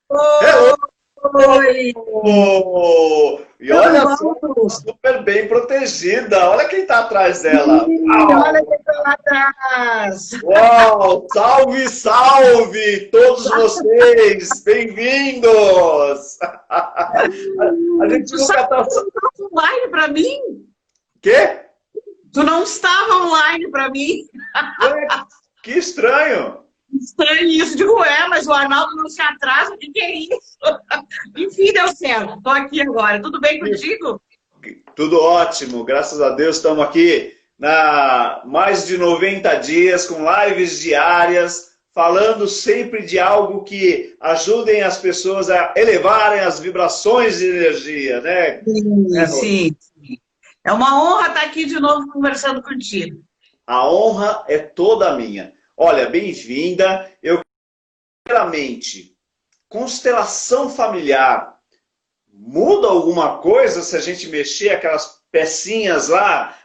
Hello! Oi! E olha só, super bem protegida. Olha quem está atrás dela. Olha Uau! quem está lá atrás! Uau! Salve, salve! Todos vocês! Bem-vindos! A gente Tu nunca sabe está... que tu não estava online para mim? Quê? Tu não estava online para mim? Ué, que estranho! Estranho isso. Digo, mas o Arnaldo não se atrasa, o que é isso? Enfim, deu certo. Estou aqui agora. Tudo bem contigo? Tudo ótimo, graças a Deus. Estamos aqui na mais de 90 dias com lives diárias, falando sempre de algo que ajudem as pessoas a elevarem as vibrações de energia, né? Sim, sim. É uma honra estar aqui de novo conversando contigo. A honra é toda minha. Olha, bem-vinda. Eu, primeiramente, constelação familiar. Muda alguma coisa se a gente mexer aquelas pecinhas lá,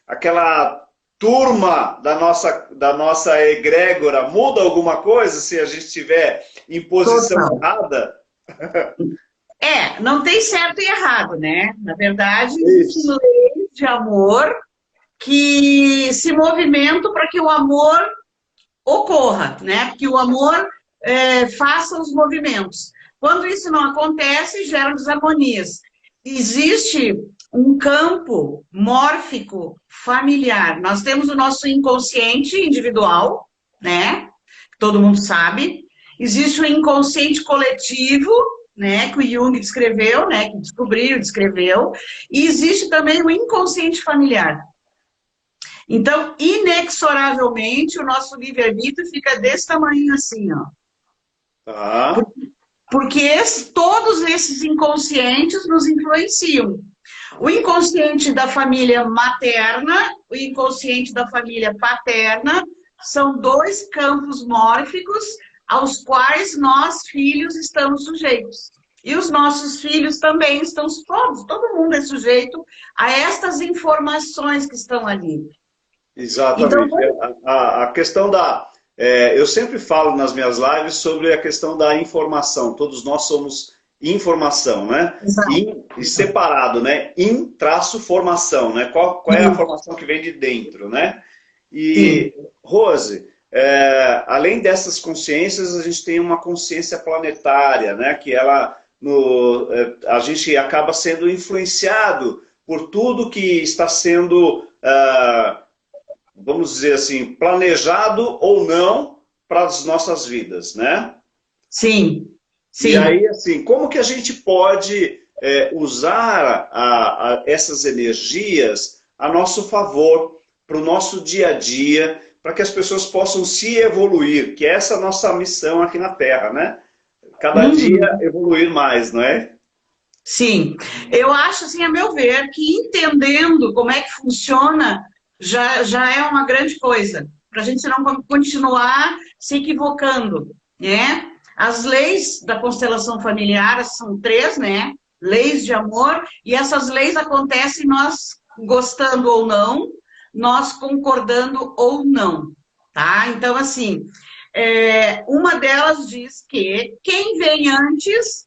aquela turma da nossa egrégora? Muda alguma coisa se a gente estiver em posição Total. errada? Não tem certo e errado, né? Na verdade, existem Isso. leis de amor que se movimentam para que o amor ocorra, né? Que o amor faça os movimentos. Quando isso não acontece, geram desarmonias. Existe um campo mórfico familiar. Nós temos o nosso inconsciente individual, né? Todo mundo sabe. Existe o inconsciente coletivo, né? Que o Jung descreveu, né? Que descobriu, descreveu. E existe também o inconsciente familiar. Então, inexoravelmente, o nosso livre-arbítrio fica desse tamanho assim, ó. Tá. Porque todos esses inconscientes nos influenciam. O inconsciente da família materna, o inconsciente da família paterna, são dois campos mórficos aos quais nós, filhos, estamos sujeitos. E os nossos filhos também estão todos, todo mundo é sujeito a estas informações que estão ali. Exatamente. Então, A questão da... eu sempre falo nas minhas lives sobre a questão da informação. Todos nós somos informação, né? E separado, né? Formação, né? Qual é a formação que vem de dentro, né? E, Rose, além dessas consciências, a gente tem uma consciência planetária, né? Que a gente acaba sendo influenciado por tudo que está sendo... vamos dizer assim, planejado ou não para as nossas vidas, né? Sim, sim. E aí, assim, como que a gente pode usar essas energias a nosso favor, para o nosso dia a dia, para que as pessoas possam se evoluir, que é essa a nossa missão aqui na Terra, né? Cada dia evoluir mais, não é? Sim. Eu acho, assim, a meu ver, que entendendo como é que funciona já é uma grande coisa, para a gente não continuar se equivocando, né? As leis da constelação familiar são 3, né? Leis de amor, e essas leis acontecem nós gostando ou não, nós concordando ou não, tá? Então, assim, uma delas diz que quem vem antes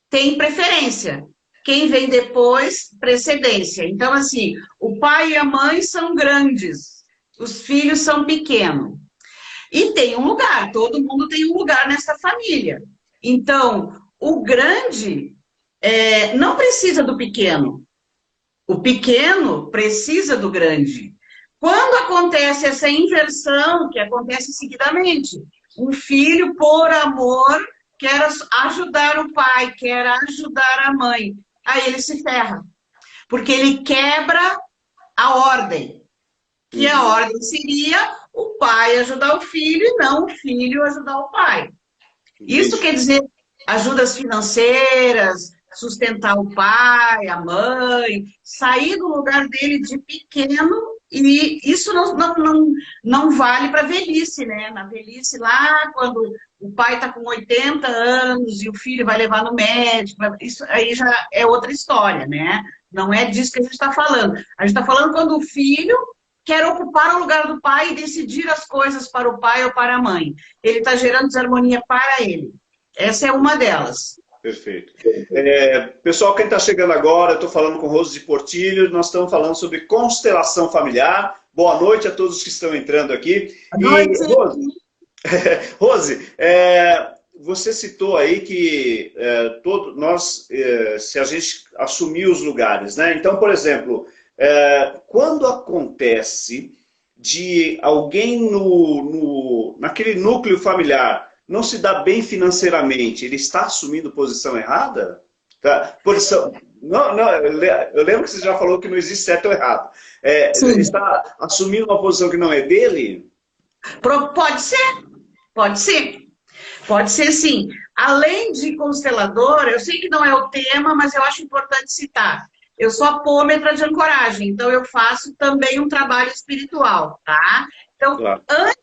tem preferência. Quem vem depois, precedência. Então, assim, o pai e a mãe são grandes, os filhos são pequenos. E tem um lugar, todo mundo tem um lugar nessa família. Então, o grande não precisa do pequeno. O pequeno precisa do grande. Quando acontece essa inversão, que acontece seguidamente, um filho, por amor, quer ajudar o pai, quer ajudar a mãe. Aí ele se ferra, porque ele quebra a ordem, que a ordem seria o pai ajudar o filho e não o filho ajudar o pai. Isso quer dizer ajudas financeiras, sustentar o pai, a mãe, sair do lugar dele de pequeno, e isso não vale para a velhice, né? Na velhice lá, quando o pai está com 80 anos e o filho vai levar no médico, isso aí já é outra história, né? Não é disso que a gente está falando. A gente está falando quando o filho quer ocupar o lugar do pai e decidir as coisas para o pai ou para a mãe. Ele está gerando desarmonia para ele. Essa é uma delas. Perfeito. Pessoal, quem está chegando agora, eu estou falando com Rose de Portillo, nós estamos falando sobre constelação familiar. Boa noite a todos que estão entrando aqui. Boa noite. Rose, você citou aí que se a gente assumir os lugares, né? Então, por exemplo, quando acontece de alguém naquele núcleo familiar não se dá bem financeiramente, ele está assumindo posição errada? Tá? Eu lembro que você já falou que não existe certo ou errado. Ele está assumindo uma posição que não é dele? Pode ser. Pode ser. Pode ser sim. Além de consteladora, eu sei que não é o tema, mas eu acho importante citar. Eu sou apômetra de ancoragem, então eu faço também um trabalho espiritual, tá? Então, claro, a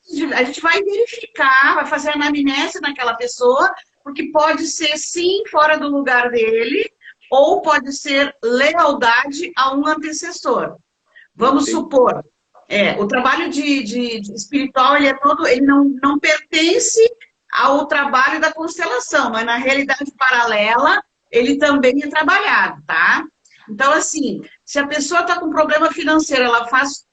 gente vai verificar, vai fazer anamnese naquela pessoa, porque pode ser sim fora do lugar dele, ou pode ser lealdade a um antecessor. Vamos supor, o trabalho de espiritual, ele não pertence ao trabalho da constelação, mas na realidade paralela, ele também é trabalhado, tá? Então, assim, se a pessoa está com problema financeiro, ela faz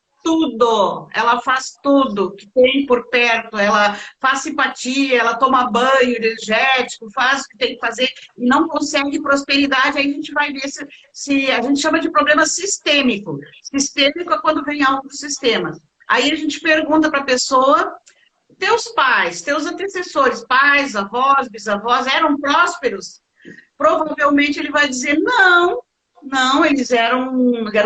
tudo que tem por perto, ela faz simpatia, ela toma banho energético, faz o que tem que fazer e não consegue prosperidade, aí a gente vai ver se a gente chama de problema sistêmico. Sistêmico é quando vem algo do sistema. Aí a gente pergunta para a pessoa, teus pais, teus antecessores, pais, avós, bisavós, eram prósperos? Provavelmente ele vai dizer, não, eles eram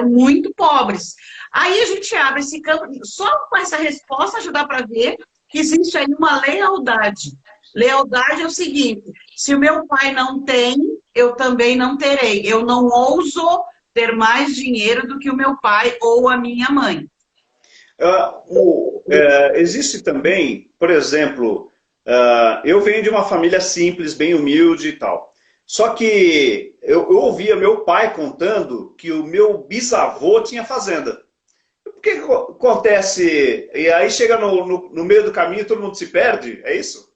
muito pobres. Aí a gente abre esse campo, só com essa resposta ajudar para ver que existe aí uma lealdade. Lealdade é o seguinte, se o meu pai não tem, eu também não terei. Eu não ouso ter mais dinheiro do que o meu pai ou a minha mãe. Existe também, por exemplo, eu venho de uma família simples, bem humilde e tal. Só que eu ouvia meu pai contando que o meu bisavô tinha fazenda. O que acontece? E aí chega no meio do caminho todo mundo se perde? É isso?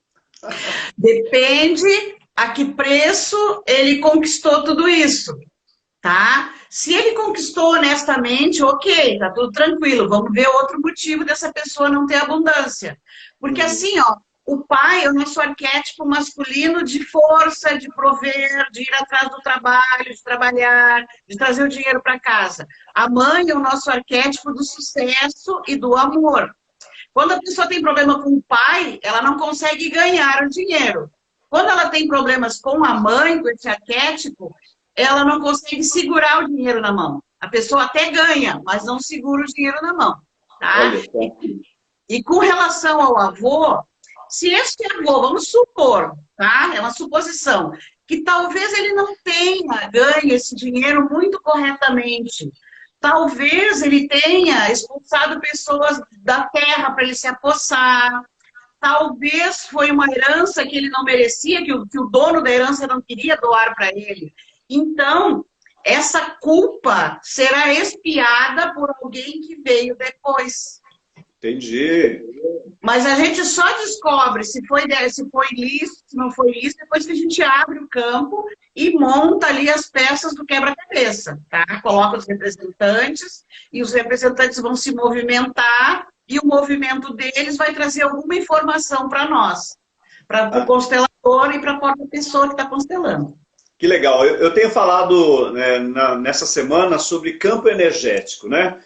Depende a que preço ele conquistou tudo isso, tá? Se ele conquistou honestamente, ok, tá tudo tranquilo. Vamos ver outro motivo dessa pessoa não ter abundância. Porque assim, ó, o pai é o nosso arquétipo masculino de força, de prover, de ir atrás do trabalho, de trabalhar, de trazer o dinheiro para casa. A mãe é o nosso arquétipo do sucesso e do amor. Quando a pessoa tem problema com o pai, ela não consegue ganhar o dinheiro. Quando ela tem problemas com a mãe, com esse arquétipo, ela não consegue segurar o dinheiro na mão. A pessoa até ganha, mas não segura o dinheiro na mão. Tá? E com relação ao avô, se este avô, vamos supor, tá? É uma suposição, que talvez ele não tenha ganho esse dinheiro muito corretamente. Talvez ele tenha expulsado pessoas da terra para ele se apossar. Talvez foi uma herança que ele não merecia, que o dono da herança não queria doar para ele. Então, essa culpa será expiada por alguém que veio depois. Entendi. Mas a gente só descobre se foi lícito, se não foi lícito, depois que a gente abre o campo e monta ali as peças do quebra-cabeça, tá? Coloca os representantes e os representantes vão se movimentar e o movimento deles vai trazer alguma informação para nós, para o constelador e para a própria pessoa que está constelando. Que legal. Eu tenho falado nessa semana sobre campo energético, né?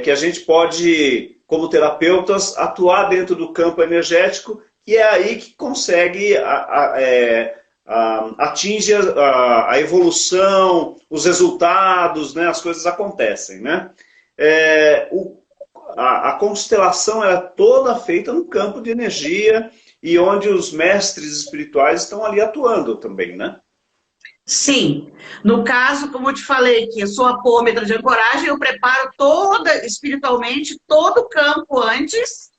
Que a gente pode, como terapeutas, atuar dentro do campo energético e é aí que consegue atinge a evolução, os resultados, né? As coisas acontecem, né? A constelação é toda feita no campo de energia e onde os mestres espirituais estão ali atuando também, né? Sim. No caso, como eu te falei, que eu sou apômetra de ancoragem, eu preparo espiritualmente, todo o campo antes,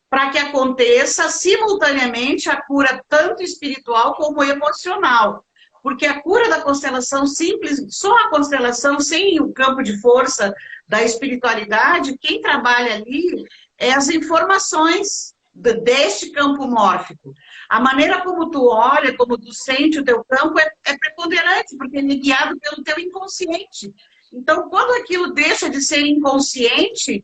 para que aconteça simultaneamente a cura tanto espiritual como emocional. porque a cura da constelação simples, só a constelação, sem o campo de força da espiritualidade, quem trabalha ali é as informações deste campo mórfico. A maneira como tu olha, como tu sente o teu campo é preponderante, porque ele é guiado pelo teu inconsciente. Então, quando aquilo deixa de ser inconsciente,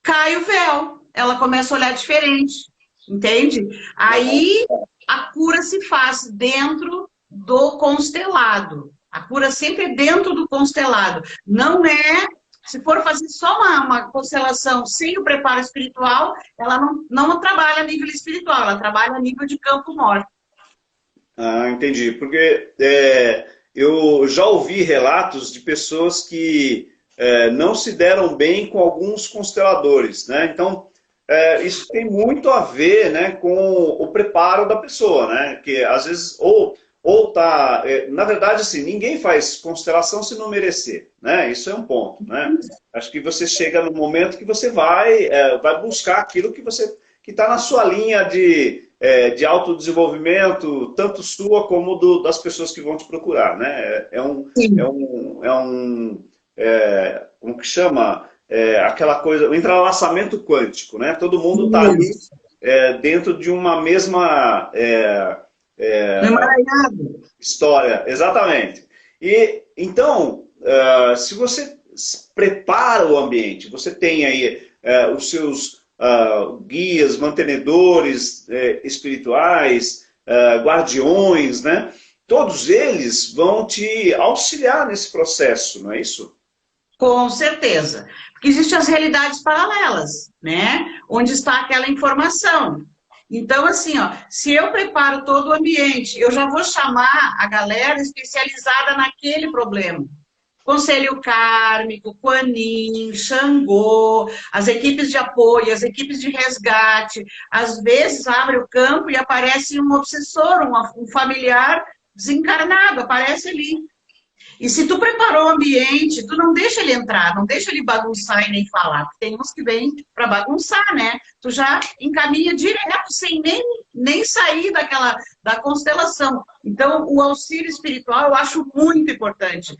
cai o véu. Ela começa a olhar diferente, entende? Aí a cura se faz dentro do constelado. A cura sempre é dentro do constelado. Não é... Se for fazer só uma constelação sem o preparo espiritual, ela não trabalha a nível espiritual, ela trabalha a nível de campo mórfico. Ah, entendi. Porque eu já ouvi relatos de pessoas que não se deram bem com alguns consteladores, né? Então, isso tem muito a ver, né, com o preparo da pessoa, né? Que às vezes ou tá... na verdade, assim, ninguém faz constelação se não merecer, né? Isso é um ponto, né? Acho que você chega no momento que você vai buscar aquilo que está na sua linha de autodesenvolvimento, tanto sua como das pessoas que vão te procurar, né? Como que chama? Aquela coisa, o entrelaçamento quântico, né? Todo mundo está ali dentro de uma mesma... história, exatamente. E então, se você prepara o ambiente, você tem aí os seus guias, mantenedores espirituais, guardiões, né? Todos eles vão te auxiliar nesse processo, não é isso? Com certeza. Porque existem as realidades paralelas, né? Onde está aquela informação. Então, assim, ó, se eu preparo todo o ambiente, eu já vou chamar a galera especializada naquele problema. Conselho Kármico, Quanin, Xangô, as equipes de apoio, as equipes de resgate. Às vezes abre o campo e aparece um obsessor, um familiar desencarnado, aparece ali. E se tu preparou o ambiente, tu não deixa ele entrar, não deixa ele bagunçar e nem falar, porque tem uns que vêm para bagunçar, né? Tu já encaminha direto, sem nem sair da constelação. Então, o auxílio espiritual eu acho muito importante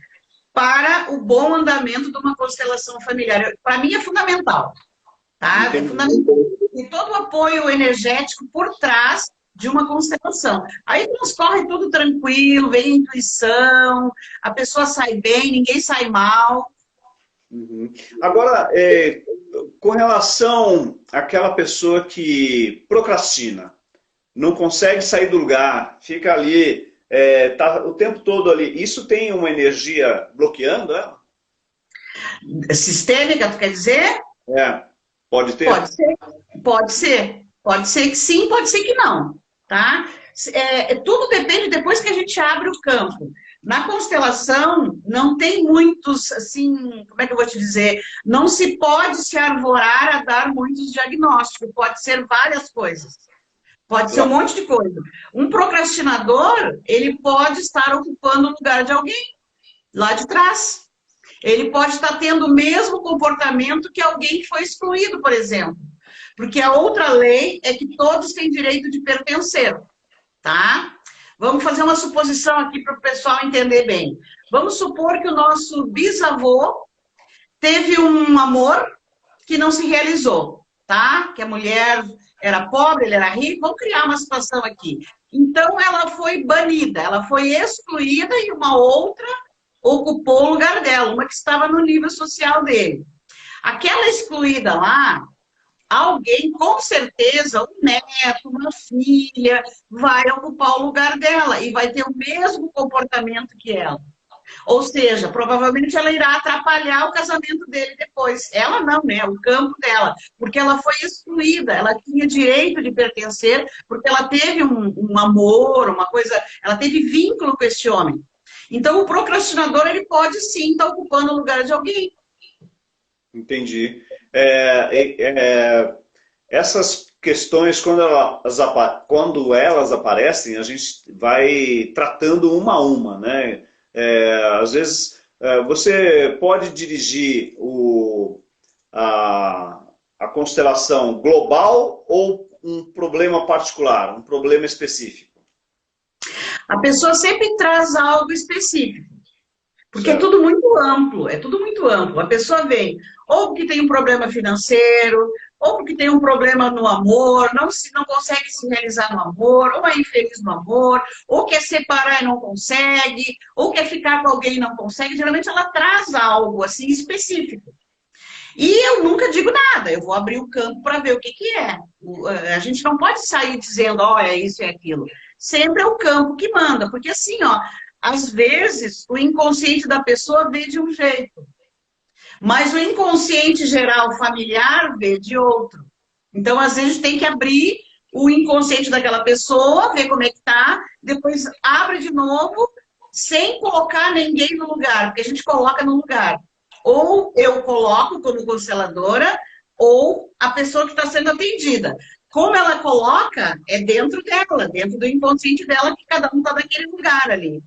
para o bom andamento de uma constelação familiar. Para mim é fundamental, tá? É fundamental. E todo o apoio energético por trás de uma constelação. Aí transcorre tudo tranquilo, vem a intuição, a pessoa sai bem, ninguém sai mal. Uhum. Agora, com relação àquela pessoa que procrastina, não consegue sair do lugar, fica ali, tá o tempo todo ali, isso tem uma energia bloqueando ela? Sistêmica, tu quer dizer? Pode ter? Pode ser, pode ser. Pode ser que sim, pode ser que não. Tá? Tudo depende depois que a gente abre o campo. Na constelação, não tem muitos, assim, como é que eu vou te dizer? Não se pode se arvorar a dar muitos diagnósticos, pode ser várias coisas. Pode ser um monte de coisa. Um procrastinador, ele pode estar ocupando o lugar de alguém, lá de trás. Ele pode estar tendo o mesmo comportamento que alguém que foi excluído, por exemplo. Porque a outra lei é que todos têm direito de pertencer, tá? Vamos fazer uma suposição aqui para o pessoal entender bem. Vamos supor que o nosso bisavô teve um amor que não se realizou, tá? Que a mulher era pobre, ele era rico. Vamos criar uma situação aqui. Então, ela foi banida, ela foi excluída e uma outra ocupou o lugar dela, uma que estava no nível social dele. Aquela excluída lá, alguém, com certeza, um neto, uma filha, vai ocupar o lugar dela e vai ter o mesmo comportamento que ela. Ou seja, provavelmente ela irá atrapalhar o casamento dele depois. Ela não, né? O campo dela. Porque ela foi excluída, ela tinha direito de pertencer, porque ela teve um amor, uma coisa, ela teve vínculo com esse homem. Então, o procrastinador, ele pode sim estar ocupando o lugar de alguém. Entendi. Essas questões, quando elas aparecem, a gente vai tratando uma a uma, né? Às vezes, você pode dirigir a constelação global ou um problema particular, um problema específico? a pessoa sempre traz algo específico. Porque certo. é tudo muito amplo, é tudo muito amplo. A pessoa vem ou porque tem um problema financeiro, ou porque tem um problema no amor, não consegue se realizar no amor, ou é infeliz no amor, ou quer separar e não consegue, ou quer ficar com alguém e não consegue. Geralmente ela traz algo assim específico. E eu nunca digo nada, eu vou abrir o campo para ver o que que é. A gente não pode sair dizendo, ó, é isso e é aquilo. Sempre é o campo que manda, porque assim, ó, às vezes o inconsciente da pessoa vê de um jeito, mas o inconsciente geral familiar vê de outro. Então, às vezes, tem que abrir o inconsciente daquela pessoa, ver como é que tá, depois abre de novo, sem colocar ninguém no lugar, porque a gente coloca no lugar. Ou eu coloco como consteladora, ou a pessoa que está sendo atendida. Como ela coloca, é dentro dela, dentro do inconsciente dela, que cada um está naquele lugar ali.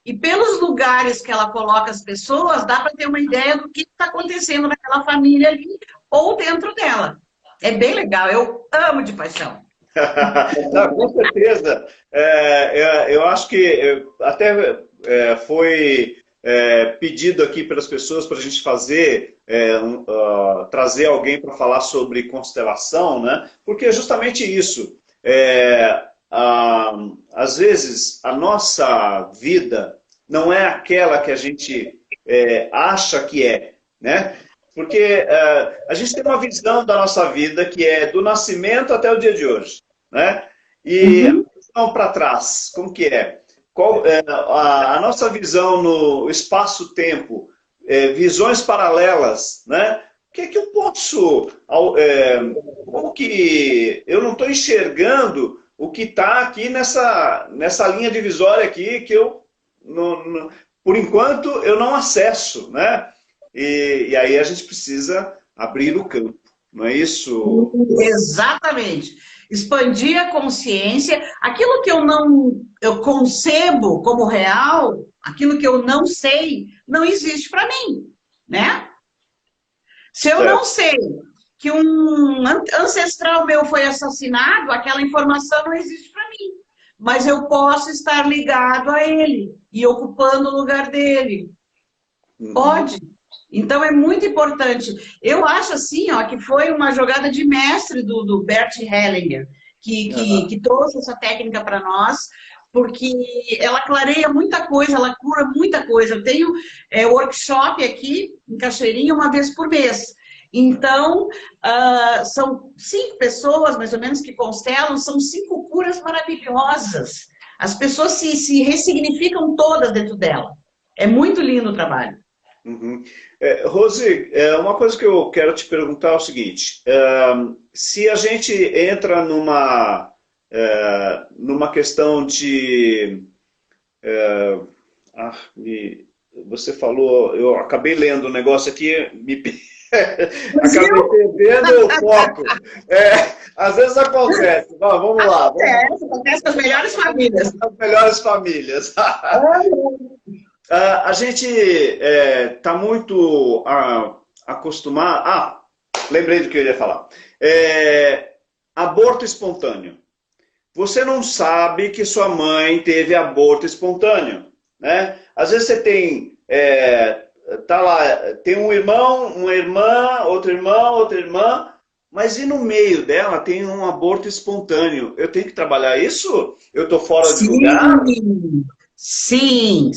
E pelos lugares que ela coloca as pessoas, dá para ter uma ideia do que está acontecendo naquela família ali, ou dentro dela. É bem legal, eu amo de paixão. Não, com certeza. Eu acho que até foi pedido aqui pelas pessoas para a gente fazer, trazer alguém para falar sobre constelação, né? Porque é justamente isso. Às vezes, a nossa vida não é aquela que a gente acha que é, né? Porque a gente tem uma visão da nossa vida que é do nascimento até o dia de hoje, né? E a visão para trás, como que é? Qual a nossa visão no espaço-tempo, visões paralelas, né? O que é que eu posso... como que eu não estou enxergando o que está aqui nessa linha divisória aqui que eu, por enquanto, eu não acesso, né? E aí a gente precisa abrir o campo, não é isso? Exatamente. Expandir a consciência. Aquilo que eu concebo como real, aquilo que eu não sei, não existe para mim, né? Se eu não sei que um ancestral meu foi assassinado, aquela informação não existe para mim. Mas eu posso estar ligado a ele e ocupando o lugar dele. Pode. Então é muito importante. Eu acho assim, ó, que foi uma jogada de mestre do Bert Hellinger, que trouxe essa técnica para nós, porque ela clareia muita coisa, ela cura muita coisa. Eu tenho workshop aqui em Cachoeirinha uma vez por mês. Então, são 5 pessoas, mais ou menos, que constelam, são 5 curas maravilhosas. As pessoas se ressignificam todas dentro dela. É muito lindo o trabalho. Rose, uma coisa que eu quero te perguntar é o seguinte, se a gente entra numa questão de... você falou, eu acabei lendo um negócio aqui, acabei perdendo o foco. Às vezes acontece. Vamos lá. Acontece com as melhores famílias. As melhores famílias. A gente está muito acostumado... lembrei do que eu ia falar. Aborto espontâneo. Você não sabe que sua mãe teve aborto espontâneo, né? Às vezes você tem... tá lá, tem um irmão, uma irmã, outra irmã, mas e no meio dela tem um aborto espontâneo. Eu tenho que trabalhar isso? Eu estou fora de lugar? Sim.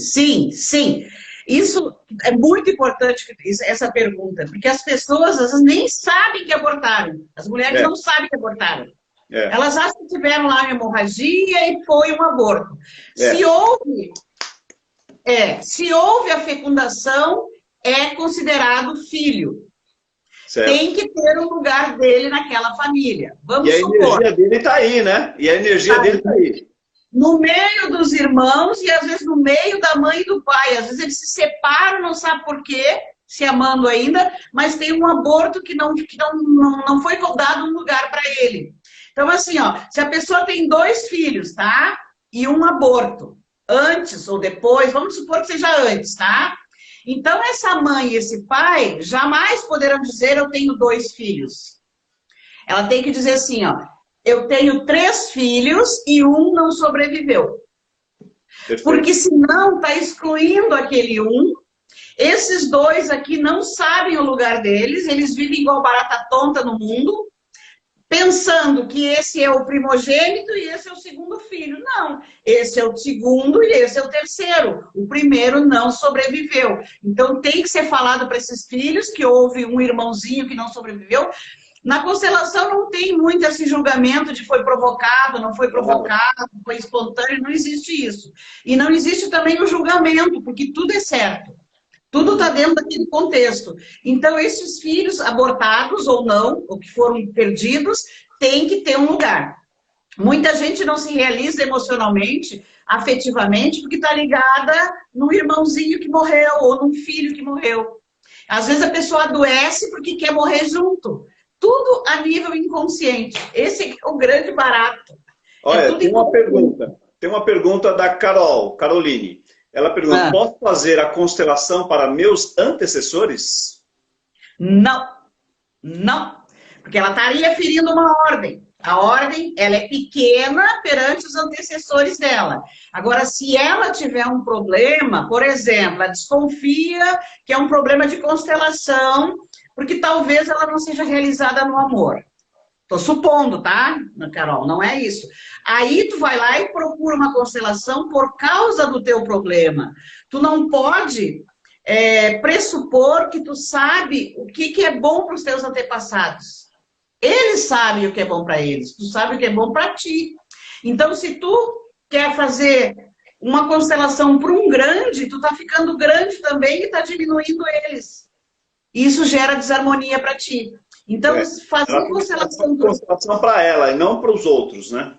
Isso é muito importante, essa pergunta, porque as pessoas às vezes nem sabem que abortaram. As mulheres não sabem que abortaram. Elas acham que tiveram lá uma hemorragia e foi um aborto. Se houve a fecundação, é considerado filho. Certo. Tem que ter um lugar dele naquela família. Vamos supor. E a energia dele está aí, né? E a energia dele está aí. No meio dos irmãos e às vezes no meio da mãe e do pai. Às vezes eles se separam, não sabe por quê, se amando ainda, mas tem um aborto que não foi dado um lugar para ele. Então, assim, ó, se a pessoa tem 2 filhos, tá? E um aborto, antes ou depois, vamos supor que seja antes, tá? Então, essa mãe e esse pai jamais poderão dizer eu tenho 2 filhos. Ela tem que dizer assim, ó, eu tenho 3 filhos e um não sobreviveu. Porque senão está excluindo aquele um. Esses dois aqui não sabem o lugar deles, eles vivem igual barata tonta no mundo, pensando que esse é o primogênito e esse é o segundo filho. Não, esse é o segundo e esse é o terceiro. O primeiro não sobreviveu. Então tem que ser falado para esses filhos que houve um irmãozinho que não sobreviveu. Na constelação não tem muito esse julgamento de foi provocado, não foi provocado, foi espontâneo, não existe isso. E não existe também o julgamento, porque tudo é certo. Tudo está dentro daquele contexto. Então, esses filhos abortados ou não, ou que foram perdidos, têm que ter um lugar. Muita gente não se realiza emocionalmente, afetivamente, porque está ligada num irmãozinho que morreu ou num filho que morreu. Às vezes a pessoa adoece porque quer morrer junto. Tudo a nível inconsciente. Esse é o grande barato. Olha, tem uma pergunta da Caroline. Ela pergunta, posso fazer a constelação para meus antecessores? Não, não. Porque ela estaria ferindo uma ordem. A ordem, ela é pequena perante os antecessores dela. Agora, se ela tiver um problema, por exemplo, ela desconfia que é um problema de constelação, porque talvez ela não seja realizada no amor. Tô supondo, tá, Carol? Não é isso. Aí tu vai lá e procura uma constelação por causa do teu problema. Tu não pode pressupor que tu sabe o que é bom para os teus antepassados. Eles sabem o que é bom para eles. Tu sabe o que é bom para ti. Então, se tu quer fazer uma constelação para um grande, tu tá ficando grande também e tá diminuindo eles. Isso gera desarmonia para ti. Então, fazer constelação para ela e não para os outros, né?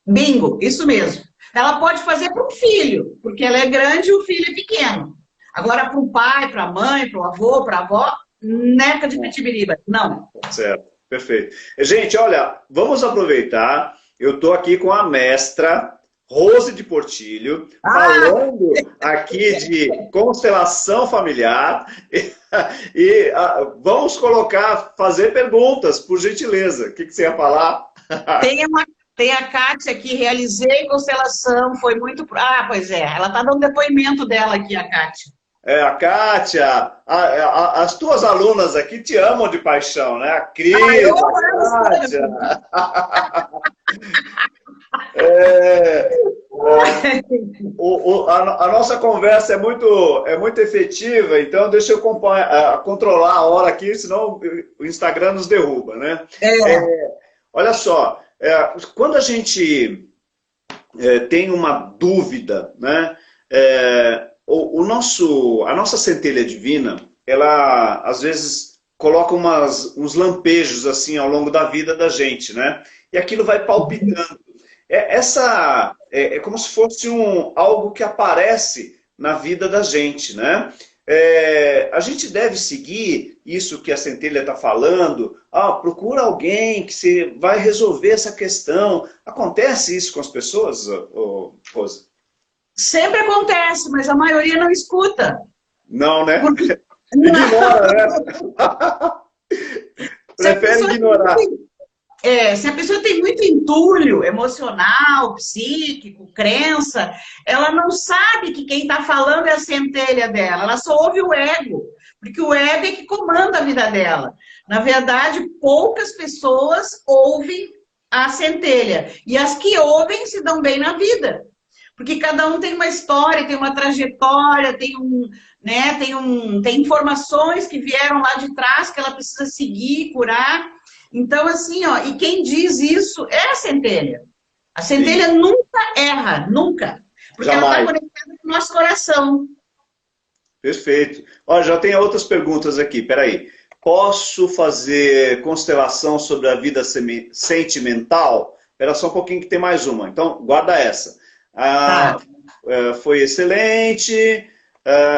Bingo, isso mesmo. Ela pode fazer para um filho, porque ela é grande e o filho é pequeno. Agora, para o pai, para a mãe, para o avô, para a avó, neca de pitibiriba. Não. Certo, perfeito. Gente, olha, vamos aproveitar. Eu estou aqui com a mestra Rose de Portillo, falando aqui de constelação familiar. E vamos fazer perguntas, por gentileza. O que você ia falar? Tem a Kátia aqui, realizei constelação, foi muito... pois é, ela está dando depoimento dela aqui, a Kátia. A Kátia, as tuas alunas aqui te amam de paixão, né? A Cris, a Kátia. A nossa conversa é muito efetiva, então deixa eu controlar a hora aqui, senão o Instagram nos derruba, né? Olha só, quando a gente tem uma dúvida, né? A nossa centelha divina, ela às vezes coloca uns lampejos assim ao longo da vida da gente, né? E aquilo vai palpitando. É como se fosse algo que aparece na vida da gente, né? A gente deve seguir isso que a centelha está falando. Procura alguém que vai resolver essa questão. Acontece isso com as pessoas, Rosa? Sempre acontece, mas a maioria não escuta. Não, né? Ignora, né? Prefere ignorar. Se a pessoa tem muito entulho emocional, psíquico, crença, ela não sabe que quem está falando é a centelha dela, ela só ouve o ego, porque o ego é que comanda a vida dela. Na verdade, poucas pessoas ouvem a centelha, e as que ouvem se dão bem na vida, porque cada um tem uma história, tem uma trajetória, tem informações que vieram lá de trás que ela precisa seguir, curar. Então, assim, e quem diz isso é a centelha. A centelha nunca erra, nunca. Porque ela está conectada com o nosso coração. Perfeito. Já tem outras perguntas aqui, peraí. Posso fazer constelação sobre a vida sentimental? Espera só um pouquinho que tem mais uma. Então, guarda essa. Foi excelente.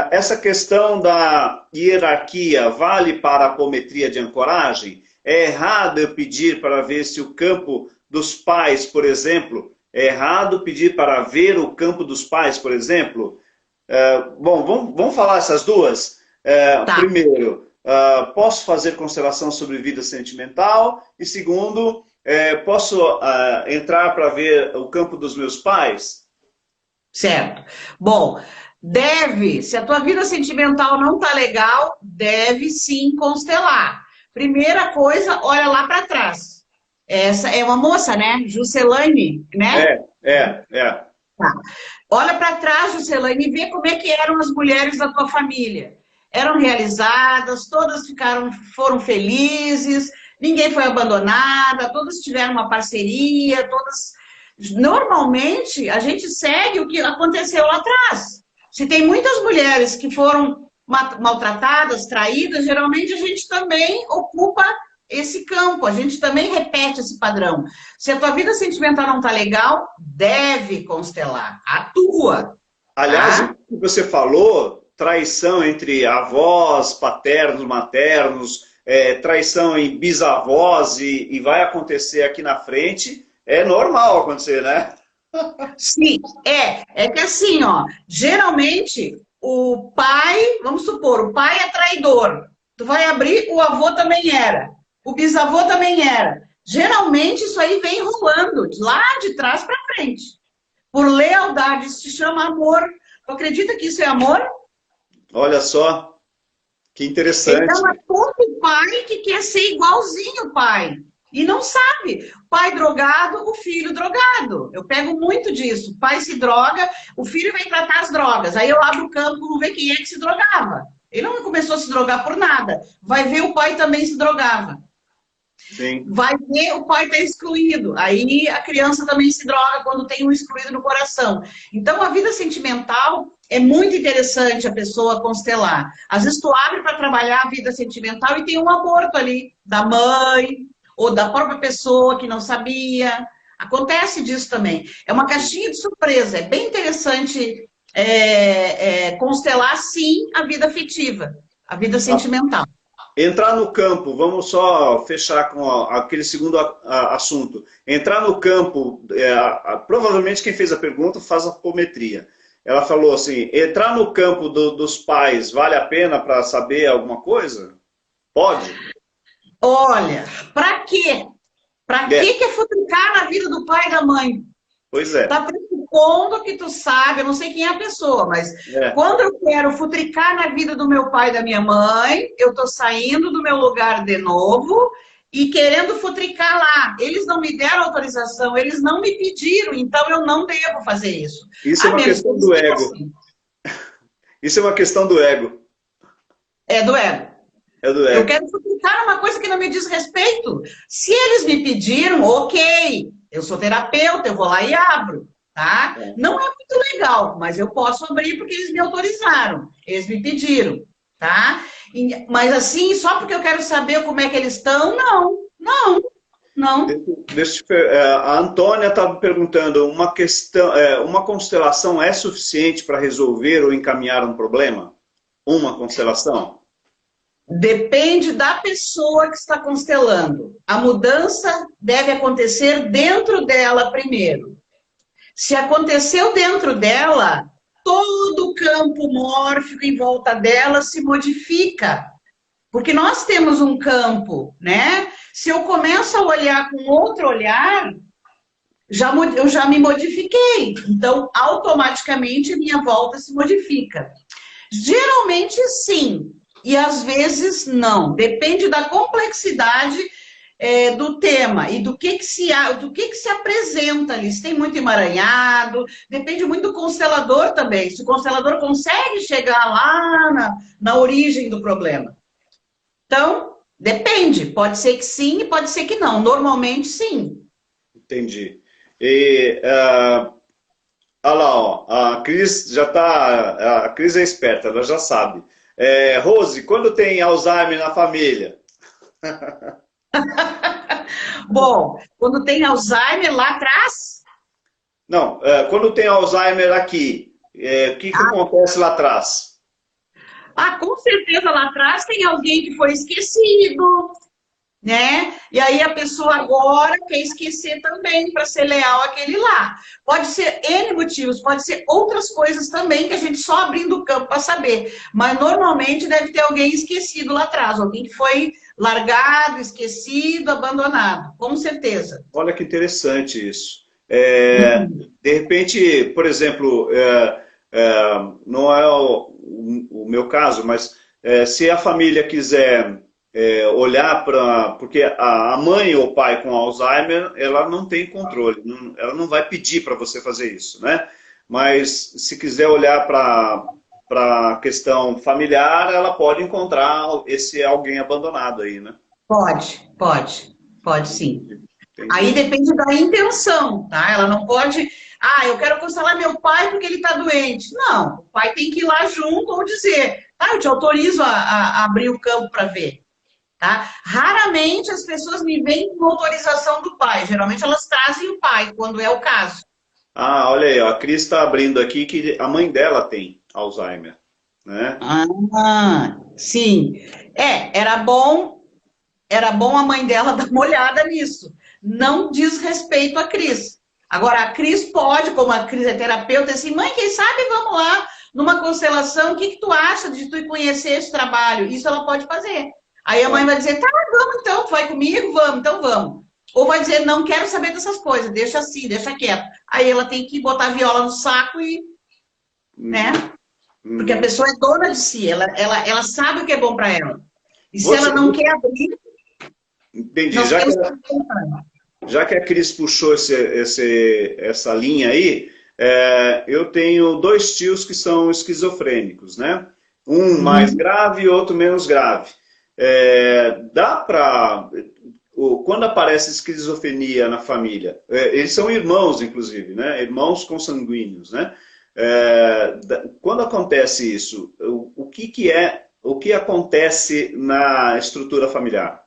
Essa questão da hierarquia vale para a apometria de ancoragem? É errado eu pedir para ver se o campo dos pais, por exemplo, é errado pedir para ver o campo dos pais, por exemplo? Bom, vamos falar essas duas? Primeiro, posso fazer constelação sobre vida sentimental? E segundo, posso entrar para ver o campo dos meus pais? Certo. Bom, se a tua vida sentimental não tá legal, deve sim constelar. Primeira coisa, olha lá para trás. Essa é uma moça, né? Juscelane, né? É. Tá. Olha para trás, Juscelane, e vê como é que eram as mulheres da tua família. Eram realizadas, todas foram felizes, ninguém foi abandonada, todas tiveram uma parceria, todas... Normalmente, a gente segue o que aconteceu lá atrás. Se tem muitas mulheres que foram maltratadas, traídas, geralmente a gente também ocupa esse campo, a gente também repete esse padrão. Se a tua vida sentimental não tá legal, deve constelar, atua. Aliás, Tá? o que você falou, traição entre avós, paternos, maternos, traição em bisavós e vai acontecer aqui na frente, é normal acontecer, né? Sim, é que assim, ó, geralmente o pai, vamos supor, o pai é traidor, tu vai abrir, o avô também era, o bisavô também era. Geralmente isso aí vem rolando, lá de trás para frente. Por lealdade, isso se chama amor. Tu acredita que isso é amor? Olha só, que interessante. Então é todo pai que quer ser igualzinho o pai. E não sabe. Pai drogado, o filho drogado. Eu pego muito disso. O pai se droga, o filho vem tratar as drogas. Aí eu abro o campo, vou ver quem é que se drogava. Ele não começou a se drogar por nada. Vai ver, o pai também se drogava. Sim. Vai ver, o pai está excluído. Aí a criança também se droga quando tem um excluído no coração. Então a vida sentimental é muito interessante a pessoa constelar. Às vezes tu abre para trabalhar a vida sentimental e tem um aborto ali, da mãe, ou da própria pessoa que não sabia. Acontece disso também. É uma caixinha de surpresa. É bem interessante constelar, sim, a vida afetiva, a vida sentimental. Entrar no campo, vamos só fechar com aquele segundo assunto. Entrar no campo, provavelmente quem fez a pergunta faz apometria. Ela falou assim, entrar no campo dos pais vale a pena para saber alguma coisa? Pode? Olha, para quê? Para que é futricar na vida do pai e da mãe? Pois é. Tá pressupondo que tu sabe, eu não sei quem é a pessoa, mas quando eu quero futricar na vida do meu pai e da minha mãe, eu tô saindo do meu lugar de novo e querendo futricar lá. Eles não me deram autorização, eles não me pediram, então eu não devo fazer isso. Isso é uma questão do ego. Assim. Isso é uma questão do ego. É do ego. É do ego. Eu quero futricar uma coisa que não me diz respeito. Se eles me pediram, ok. Eu sou terapeuta, eu vou lá e abro, tá? Não é muito legal, mas eu posso abrir porque eles me autorizaram. Eles me pediram, tá? Mas assim, só porque eu quero saber como é que eles estão, não. A Antônia estava perguntando, uma constelação é suficiente para resolver ou encaminhar um problema? Uma constelação? Depende da pessoa que está constelando. A mudança deve acontecer dentro dela primeiro. Se aconteceu dentro dela, todo o campo mórfico em volta dela se modifica. Porque nós temos um campo, né? Se eu começo a olhar com outro olhar, eu já me modifiquei. Então, automaticamente, minha volta se modifica. Geralmente, sim. E às vezes não. Depende da complexidade do tema e do que se apresenta ali. Se tem muito emaranhado, depende muito do constelador também. Se o constelador consegue chegar lá na origem do problema. Então, depende. Pode ser que sim e pode ser que não. Normalmente, sim. Entendi. E, olha lá, ó, a Cris já tá... A Cris é esperta, ela já sabe. Rose, quando tem Alzheimer na família? Bom, quando tem Alzheimer lá atrás? Não, quando tem Alzheimer aqui, o que acontece lá atrás? Com certeza lá atrás tem alguém que foi esquecido, né? E aí a pessoa agora quer esquecer também para ser leal àquele lá. Pode ser N motivos, pode ser outras coisas também que a gente só abrindo o campo para saber. Mas normalmente deve ter alguém esquecido lá atrás, alguém que foi largado, esquecido, abandonado, com certeza. Olha que interessante isso. De repente, por exemplo, não é o meu caso, mas se a família quiser olhar para... Porque a mãe ou o pai com Alzheimer, ela não tem controle, ela não vai pedir para você fazer isso, né? Mas se quiser olhar para a questão familiar, ela pode encontrar esse alguém abandonado aí, né? Pode sim. Entendi. Aí depende da intenção, tá? Ela não pode, eu quero constelar meu pai porque ele está doente. Não, o pai tem que ir lá junto ou dizer, eu te autorizo a abrir o campo para ver. Tá? Raramente as pessoas me vêm com autorização do pai, geralmente elas trazem o pai, quando é o caso. Olha aí, ó, a Cris está abrindo aqui que a mãe dela tem Alzheimer, né? Sim. Era bom a mãe dela dar uma olhada nisso. Não diz respeito à Cris. Agora, a Cris pode, como a Cris é terapeuta, assim, mãe, quem sabe vamos lá numa constelação, o que tu acha de tu conhecer esse trabalho? Isso ela pode fazer. Aí a mãe vai dizer, tá, vamos então, tu vai comigo? Vamos, então vamos. Ou vai dizer, não quero saber dessas coisas, deixa assim, deixa quieto. Aí ela tem que botar a viola no saco e... né? Porque a pessoa é dona de si, ela sabe o que é bom para ela. E se ela não quer abrir... Entendi, já que a Cris puxou essa linha aí, eu tenho 2 tios que são esquizofrênicos, né? Um mais grave e outro menos grave. Dá para... Quando aparece esquizofrenia na família, eles são irmãos, inclusive, né? Irmãos consanguíneos, né? Quando acontece isso, o que acontece na estrutura familiar?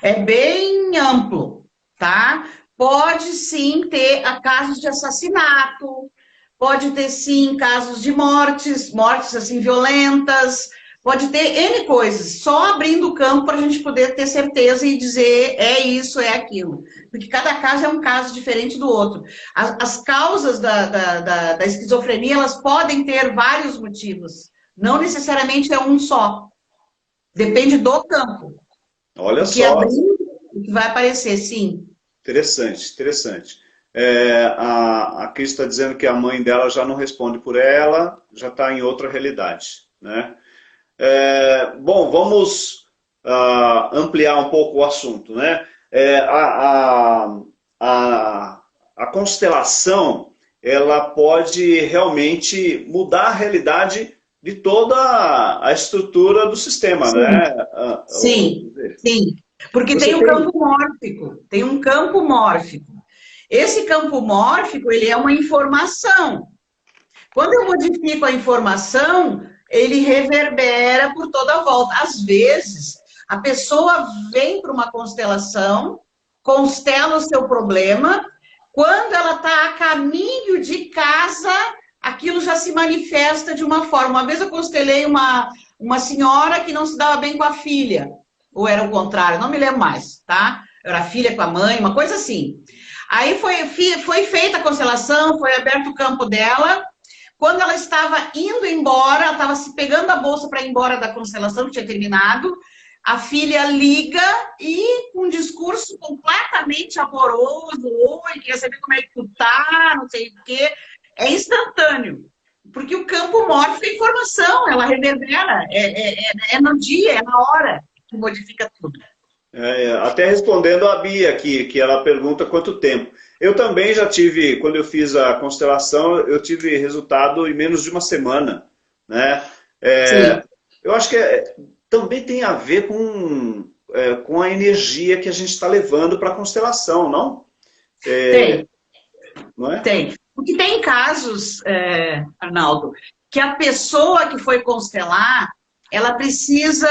É bem amplo, tá? Pode sim ter casos de assassinato, pode ter sim casos de mortes assim violentas, pode ter N coisas, só abrindo o campo para a gente poder ter certeza e dizer é isso, é aquilo. Porque cada caso é um caso diferente do outro. As causas da esquizofrenia, elas podem ter vários motivos, não necessariamente é um só. Depende do campo. Olha só. O que vai aparecer, sim. Interessante. A Cris está dizendo que a mãe dela já não responde por ela, já está em outra realidade, né? Bom, vamos ampliar um pouco o assunto, né? A constelação, ela pode realmente mudar a realidade de toda a estrutura do sistema, sim, né? Sim. Porque tem um campo mórfico. Esse campo mórfico, ele é uma informação. Quando eu modifico a informação, ele reverbera por toda a volta. Às vezes, a pessoa vem para uma constelação, constela o seu problema, quando ela está a caminho de casa, aquilo já se manifesta de uma forma. Uma vez eu constelei uma senhora que não se dava bem com a filha, ou era o contrário, não me lembro mais, tá? Era a filha com a mãe, uma coisa assim. Aí foi feita a constelação, foi aberto o campo dela. Quando ela estava indo embora, ela estava se pegando a bolsa para ir embora da constelação, que tinha terminado, a filha liga e com um discurso completamente amoroso, oi, quer saber como é que tu tá, não sei o quê. É instantâneo, porque o campo mórfico é informação, ela reverbera, é no dia, é na hora que modifica tudo. Até respondendo a Bia aqui, que ela pergunta quanto tempo. Eu também já tive, quando eu fiz a constelação, eu tive resultado em menos de uma semana, né? Eu acho que também tem a ver com a energia que a gente está levando para a constelação, não? Tem. Não é? Tem. Porque tem casos, Arnaldo, que a pessoa que foi constelar, ela precisa,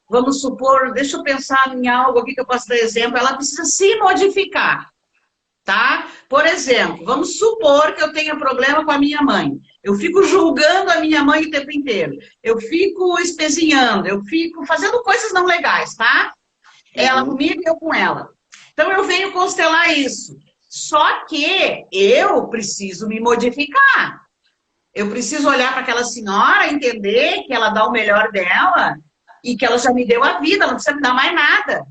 vamos supor, deixa eu pensar em algo aqui que eu posso dar exemplo, ela precisa se modificar, tá? Por exemplo, vamos supor que eu tenha problema com a minha mãe. Eu fico julgando a minha mãe o tempo inteiro. Eu fico espezinhando, eu fico fazendo coisas não legais, tá? Ela comigo e eu com ela. Então eu venho constelar isso. Só que eu preciso me modificar. Eu preciso olhar para aquela senhora, entender que ela dá o melhor dela e que ela já me deu a vida, ela não precisa me dar mais nada.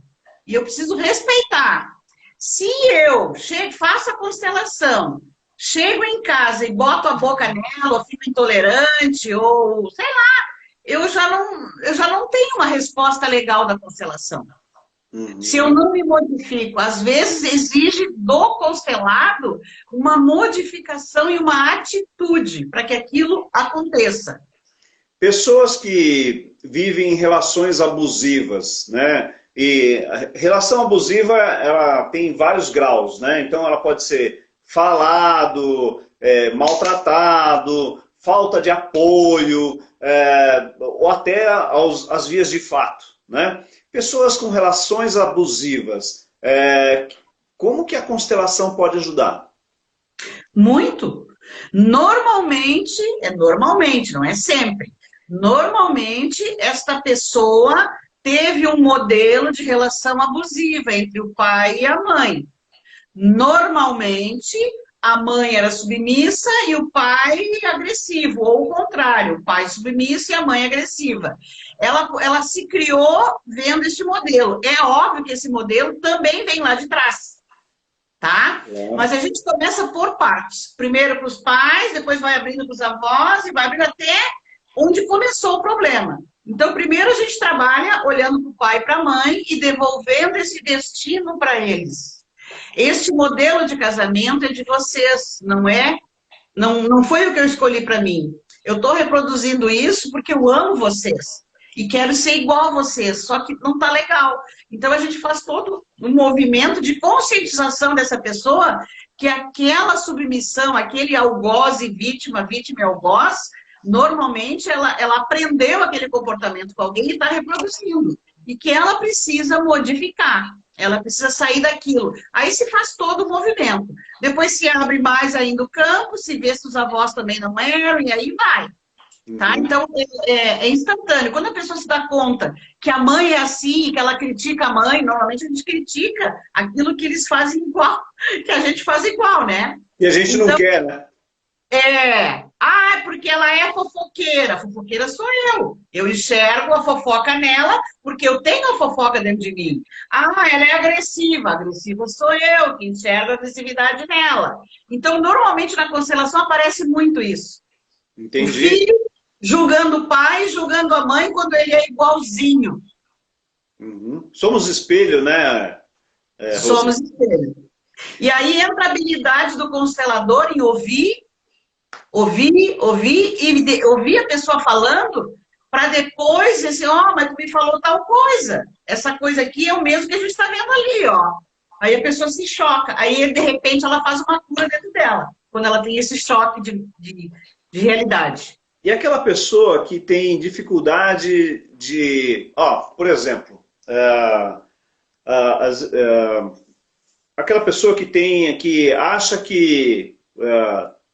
E eu preciso respeitar. Se eu faço a constelação, chego em casa e boto a boca nela, ou fico intolerante, ou sei lá, eu já não tenho uma resposta legal da constelação. Se eu não me modifico, às vezes exige do constelado uma modificação e uma atitude para que aquilo aconteça. Pessoas que vivem em relações abusivas, né? E a relação abusiva, ela tem vários graus, né? Então ela pode ser falado, maltratado, falta de apoio, ou até as vias de fato, né? Pessoas com relações abusivas, como que a constelação pode ajudar? Muito. Normalmente, não é sempre. Normalmente, esta pessoa teve um modelo de relação abusiva entre o pai e a mãe. Normalmente, a mãe era submissa e o pai agressivo, ou o contrário, o pai submisso e a mãe agressiva. Ela se criou vendo este modelo. É óbvio que esse modelo também vem lá de trás, tá? Mas a gente começa por partes. Primeiro para os pais, depois vai abrindo para os avós e vai abrindo até onde começou o problema. Então, primeiro a gente trabalha olhando para o pai e para a mãe e devolvendo esse destino para eles. Este modelo de casamento é de vocês, não é? Não foi o que eu escolhi para mim. Eu estou reproduzindo isso porque eu amo vocês. E quero ser igual a vocês, só que não está legal. Então a gente faz todo um movimento de conscientização dessa pessoa que aquela submissão, aquele algoz e vítima e algoz, normalmente ela aprendeu aquele comportamento com alguém e está reproduzindo. E que ela precisa modificar. Ela precisa sair daquilo. Aí se faz todo o movimento. Depois se abre mais ainda o campo, se vê se os avós também não eram, e aí vai. Tá? Então, é instantâneo. Quando a pessoa se dá conta que a mãe é assim, que ela critica a mãe, normalmente a gente critica aquilo que eles fazem igual, que a gente faz igual, né? E a gente não quer, né? Porque ela é fofoqueira. A fofoqueira sou eu. Eu enxergo a fofoca nela porque eu tenho a fofoca dentro de mim. Ela é agressiva. Agressiva sou eu que enxergo a agressividade nela. Então, normalmente na constelação aparece muito isso. Entendi. O filho julgando o pai, julgando a mãe quando ele é igualzinho. Somos espelho, né? Somos espelho. E aí entra a habilidade do constelador em ouvir a pessoa falando, para depois dizer assim, mas tu me falou tal coisa. Essa coisa aqui é o mesmo que a gente está vendo ali, ó. Aí a pessoa se choca. Aí, de repente, ela faz uma cura dentro dela, quando ela tem esse choque de realidade. E aquela pessoa que tem dificuldade de... por exemplo, aquela pessoa que acha que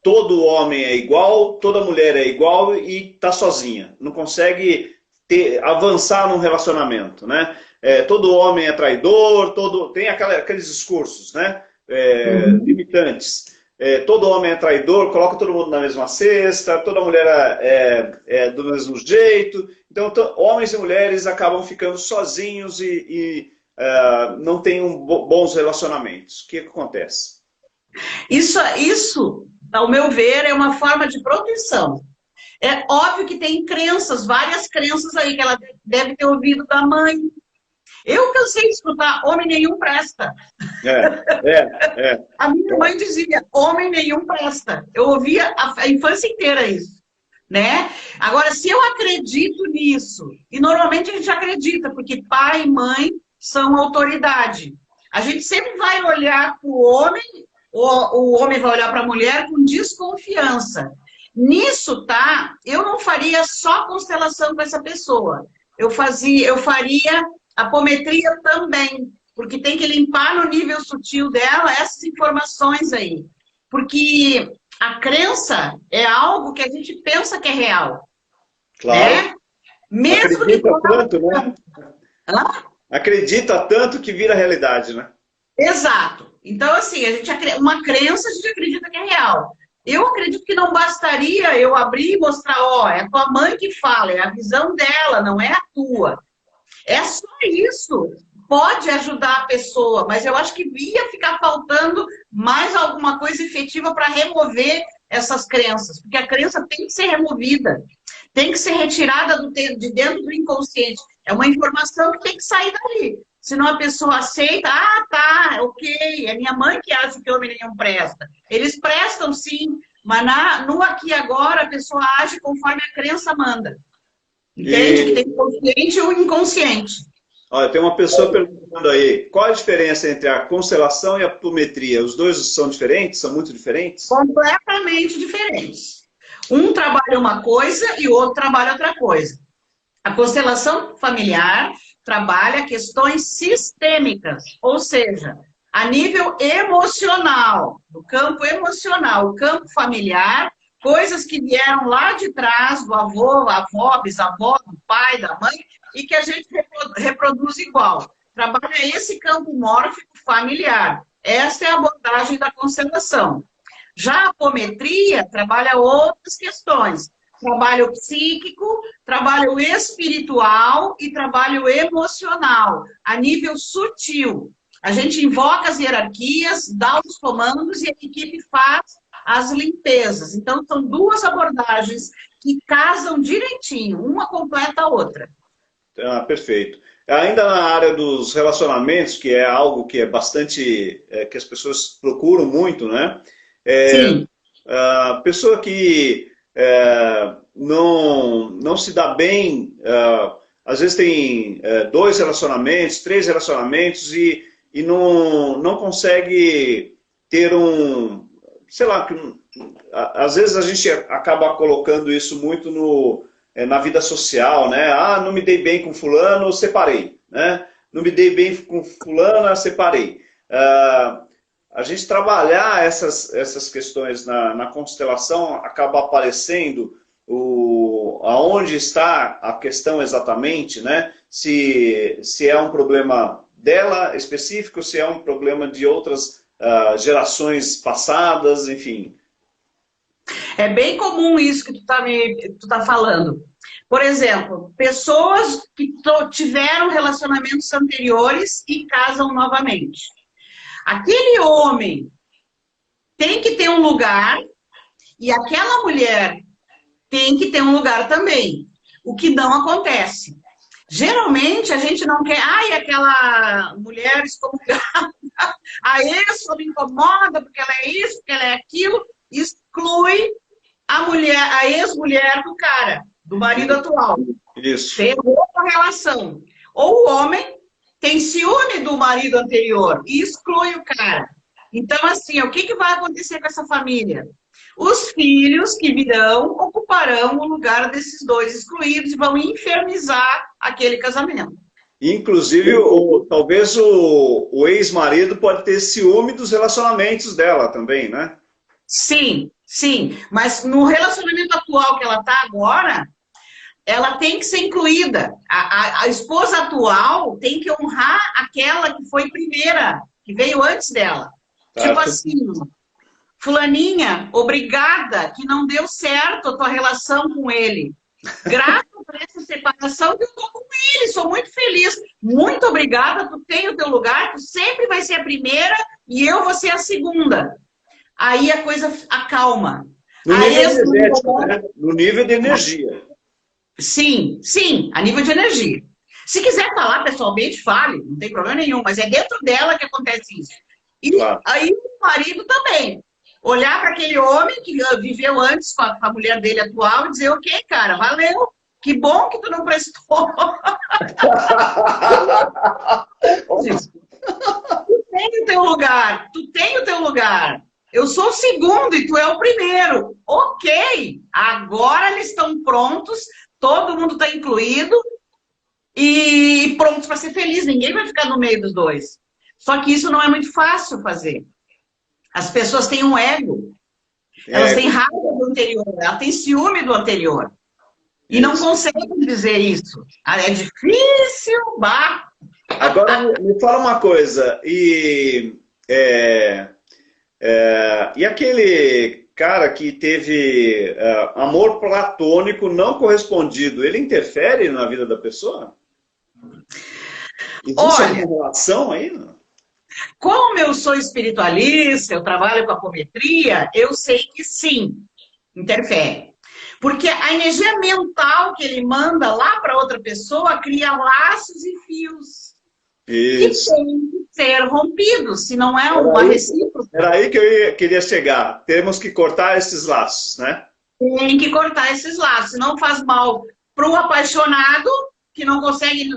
todo homem é igual, toda mulher é igual e está sozinha. Não consegue avançar num relacionamento, né? Todo homem é traidor, tem aqueles discursos, né? Limitantes. Todo homem é traidor, coloca todo mundo na mesma cesta, toda mulher é do mesmo jeito. Então, homens e mulheres acabam ficando sozinhos e não têm bons relacionamentos. O que acontece? Isso, ao meu ver, é uma forma de proteção. É óbvio que tem crenças, várias crenças aí que ela deve ter ouvido da mãe. Eu cansei de escutar, homem nenhum presta. A minha mãe dizia, homem nenhum presta. Eu ouvia a infância inteira isso, né? Agora, se eu acredito nisso, e normalmente a gente acredita, porque pai e mãe são autoridade. A gente sempre vai olhar para o homem, o homem vai olhar para a mulher com desconfiança. Nisso, tá? Eu não faria só constelação com essa pessoa. Eu faria apometria também, porque tem que limpar no nível sutil dela essas informações aí. Porque a crença é algo que a gente pensa que é real. Claro. Né? Mesmo acredita tanto, né? Hã? Acredita tanto que vira realidade, né? Exato. Então, assim, uma crença a gente acredita que é real. Eu acredito que não bastaria eu abrir e mostrar, é a tua mãe que fala, é a visão dela, não é a tua. É só isso. pode ajudar a pessoa, mas eu acho que ia ficar faltando mais alguma coisa efetiva para remover essas crenças, porque a crença tem que ser removida, tem que ser retirada de dentro do inconsciente. É uma informação que tem que sair dali. Senão a pessoa aceita, ah, tá, ok, é minha mãe que acha que homem nenhum presta. Eles prestam sim, mas no aqui e agora a pessoa age conforme a crença manda. Entende? Que tem o consciente e o inconsciente. Olha, tem uma pessoa perguntando aí, qual a diferença entre a constelação e a apometria? Os dois são diferentes? São muito diferentes? Completamente diferentes. Um trabalha uma coisa e o outro trabalha outra coisa. A constelação familiar trabalha questões sistêmicas, ou seja, a nível emocional, no campo emocional, o campo familiar, coisas que vieram lá de trás do avô, avó, bisavó, do pai, da mãe, e que a gente reproduz igual. Trabalha esse campo mórfico familiar. Essa é a abordagem da constelação. Já a apometria trabalha outras questões. Trabalha o psíquico, trabalha o espiritual e trabalha o emocional, a nível sutil. A gente invoca as hierarquias, dá os comandos e a equipe faz as limpezas. Então, são duas abordagens que casam direitinho, uma completa a outra. Ah, perfeito. Ainda na área dos relacionamentos, que é algo que é bastante, que as pessoas procuram muito, né? Sim. A pessoa que não se dá bem, às vezes tem 2 relacionamentos, 3 relacionamentos e não consegue ter sei lá, às vezes a gente acaba colocando isso muito na vida social, né? Ah, não me dei bem com fulano, separei, né? Não me dei bem com fulana, separei. A gente trabalhar essas questões na constelação acaba aparecendo aonde está a questão exatamente, né? Se é um problema dela específico, se é um problema de outras gerações passadas, enfim. É bem comum isso que tu tá falando. Por exemplo, pessoas que tiveram relacionamentos anteriores e casam novamente. Aquele homem tem que ter um lugar e aquela mulher tem que ter um lugar também. O que não acontece. Geralmente a gente não quer, aquela mulher excomungada, a ex só me incomoda porque ela é isso, porque ela é aquilo, exclui a ex-mulher do cara, do marido atual. Isso. Tem outra relação. Ou o homem tem ciúme do marido anterior e exclui o cara. Então, assim, o que vai acontecer com essa família? Os filhos que virão ocuparão o lugar desses dois excluídos e vão infernizar aquele casamento. Inclusive, talvez o ex-marido pode ter ciúme dos relacionamentos dela também, né? Sim, sim. Mas no relacionamento atual que ela está agora, ela tem que ser incluída. A esposa atual tem que honrar aquela que foi primeira, que veio antes dela. Certo. Tipo assim, fulaninha, obrigada que não deu certo a tua relação com ele. Graças a essa separação que eu tô com ele, sou muito feliz. Muito obrigada, tu tem o teu lugar, tu sempre vai ser a primeira e eu vou ser a segunda. Aí a coisa acalma. No nível energético, né? No nível de energia. Sim, sim, a nível de energia. Se quiser falar pessoalmente, fale, não tem problema nenhum, mas é dentro dela que acontece isso. E claro. Aí o marido também. Olhar para aquele homem que viveu antes com a mulher dele atual e dizer, ok, cara, valeu, que bom que tu não prestou. Tu tem o teu lugar, tu tem o teu lugar. Eu sou o segundo e tu é o primeiro. Ok, agora eles estão prontos, todo mundo está incluído e prontos para ser feliz. Ninguém vai ficar no meio dos dois. Só que isso não é muito fácil fazer. As pessoas têm um ego. Elas têm raiva do anterior, elas têm ciúme do anterior. E não conseguem dizer isso. É difícil, bah. Agora, me fala uma coisa. E aquele cara que teve amor platônico não correspondido, ele interfere na vida da pessoa? Existe Olha, alguma relação aí? como eu sou espiritualista, eu trabalho com apometria, eu sei que sim, interfere. Porque a energia mental que ele manda lá para outra pessoa cria laços e fios que Isso. têm que ser rompidos, se não é uma recíproca. Era aí que queria chegar. Temos que cortar esses laços, né? Tem que cortar esses laços, senão faz mal para o apaixonado, que não consegue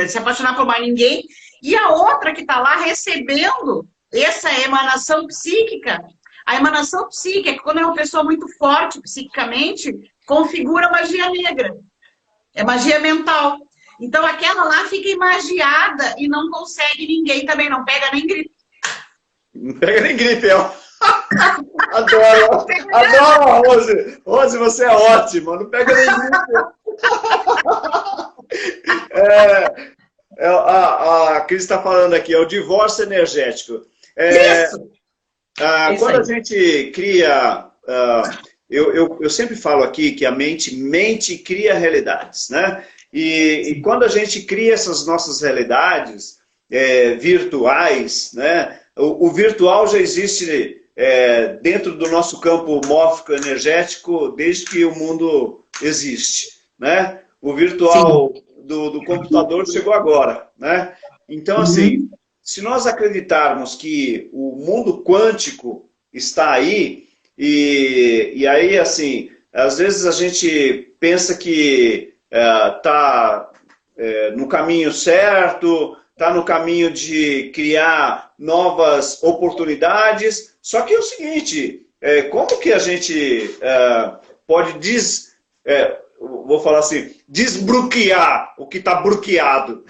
se apaixonar por mais ninguém, e a outra que está lá recebendo essa emanação psíquica. A emanação psíquica, quando é uma pessoa muito forte psiquicamente, configura magia negra. É magia mental. Então aquela lá fica imagiada e não consegue ninguém também, não pega nem gripe. Não pega nem gripe, ó. Adoro, adoro, Rose. Rose, você é ótima. Não pega nem gripe. A Cris está falando aqui, é o divórcio energético. Isso. Quando a gente cria... eu sempre falo aqui que a mente cria realidades, né? E quando a gente cria essas nossas realidades virtuais, né? O virtual já existe dentro do nosso campo mórfico energético desde que o mundo existe, né? O virtual do computador chegou agora, né? Então, assim, se nós acreditarmos que o mundo quântico está aí, e aí, assim, às vezes a gente pensa que está no caminho certo, está no caminho de criar novas oportunidades, só que é o seguinte, como que a gente pode vou falar assim, desbloquear o que está bloqueado?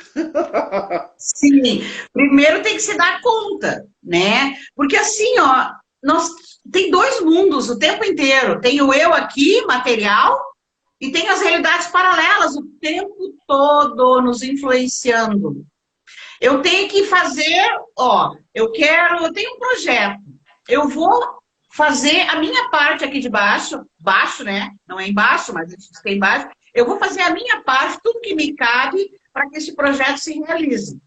Sim, primeiro tem que se dar conta, né? Porque assim, ó, tem dois mundos o tempo inteiro. Tem o eu aqui, material, e tem as realidades paralelas o tempo todo nos influenciando. Eu tenho que fazer, ó, eu tenho um projeto, eu vou fazer a minha parte aqui de baixo, né? Não é embaixo, mas a gente tem embaixo. Eu vou fazer a minha parte, tudo que me cabe, para que esse projeto se realize.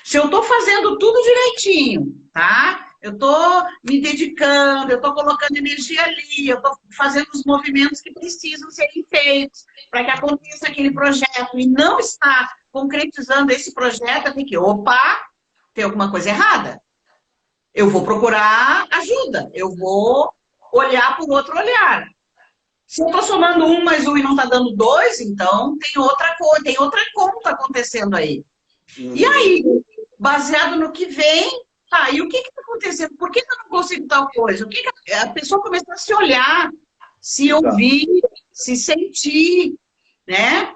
Se eu estou fazendo tudo direitinho, tá? Eu estou me dedicando, eu estou colocando energia ali, eu estou fazendo os movimentos que precisam serem feitos para que aconteça aquele projeto e não está concretizando esse projeto, eu tenho que, opa, tem alguma coisa errada. Eu vou procurar ajuda, eu vou olhar por outro olhar. Se eu estou somando 1 mais 1 e não está dando 2, então tem outra coisa, tem outra conta acontecendo aí. E aí, baseado no que vem, tá, e o que está acontecendo? Por que eu não consigo tal coisa? A pessoa começa a se olhar, se ouvir, se sentir, né?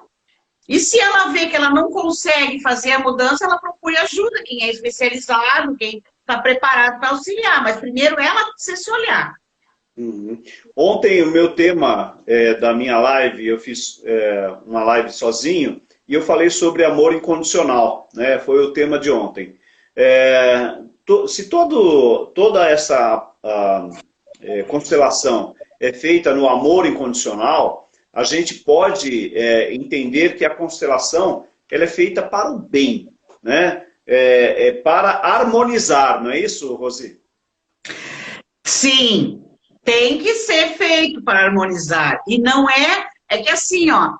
E se ela vê que ela não consegue fazer a mudança, ela procura ajuda, quem é especializado, quem está preparado para auxiliar. Mas primeiro ela precisa se olhar. Ontem o meu tema da minha live, eu fiz uma live sozinho, e eu falei sobre amor incondicional, né? Foi o tema de ontem. Se toda essa constelação é feita no amor incondicional, a gente pode entender que a constelação ela é feita para o bem, né? Para harmonizar, não é isso, Rosi? Sim, tem que ser feito para harmonizar. E não é que assim, ó,